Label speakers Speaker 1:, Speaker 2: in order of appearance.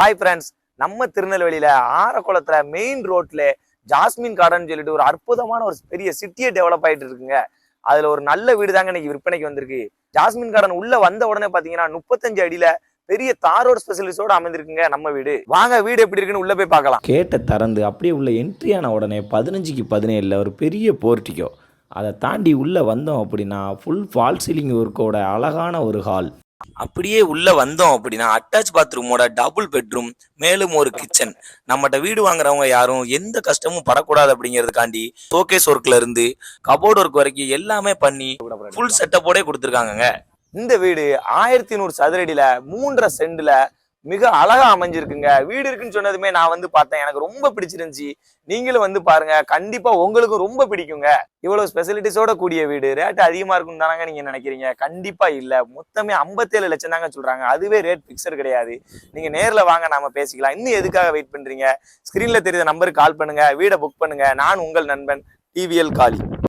Speaker 1: Hi friends, நம்ம திருநெல்வேலியில ஆரக்குளத்துல main ரோட்ல ஜாஸ்மின் கார்டன் சொல்லிட்டு ஒரு அற்புதமான ஒரு பெரிய சிட்டியை டெவலப் ஆயிட்டு இருக்குங்க. அதுல ஒரு நல்ல வீடு தாங்க இன்னைக்கு விற்பனைக்கு வந்திருக்கு. ஜாஸ்மின் கார்டன் உள்ள வந்த உடனே பாத்தீங்கன்னா 35 அடியில பெரிய தாரோட ஸ்பெஷலிஸ்டோட அமைந்திருக்குங்க நம்ம வீடு. வாங்க வீடு எப்படி இருக்குன்னு உள்ள போய் பார்க்கலாம்.
Speaker 2: கேட்டை திறந்து அப்படியே உள்ள என்ட்ரி ஆன உடனே 15க்கு 17 ஒரு பெரிய போர்ட்டிக்கோ. அதை தாண்டி உள்ளே வந்தோம் அப்படின்னா ஃபுல் ஃபால் சீலிங் ஒர்க்கோட அழகான ஒரு ஹால்.
Speaker 1: அப்படியே உள்ள வந்தோம் அப்படின்னா அட்டாச் பாத்ரூமோட டபுள் பெட்ரூம், மேலும் ஒரு கிச்சன். நம்மகிட்ட வீடு வாங்குறவங்க யாரும் எந்த கஷ்டமும் படக்கூடாது அப்படிங்கிறதுக்காண்டி ஷோகேஸ் ஒர்க்ல இருந்து கபோர்ட் ஒர்க் வரைக்கும் எல்லாமே பண்ணி ஃபுல் செட்டப்போட கொடுத்துருக்காங்க. இந்த வீடு 1100 சதுரடியில 3.5 சென்ட்ல மிக அழகா அமைஞ்சிருக்குங்க. வீடு இருக்குன்னு சொன்னதுமே நான் வந்து பார்த்தேன், எனக்கு ரொம்ப பிடிச்சிருந்துச்சு. நீங்களும் வந்து பாருங்க, கண்டிப்பா உங்களுக்கும் ரொம்ப பிடிக்குங்க. இவ்வளவு ஸ்பெசிலிட்டிஸோட கூடிய வீடு ரேட் அதிகமா இருக்கும் தானாங்க நீங்க நினைக்கிறீங்க? கண்டிப்பா இல்ல. மொத்தமே 57 லட்சம் தாங்க சொல்றாங்க. அதுவே ரேட் பிக்சர் கிடையாது. நீங்க நேர்ல வாங்க, நாம பேசிக்கலாம். இன்னும் எதுக்காக வெயிட் பண்றீங்க? ஸ்கிரீன்ல தெரியுற நம்பருக்கு கால் பண்ணுங்க, வீடை புக் பண்ணுங்க. நான் உங்கள் நண்பன் டிவிஎல் காளி.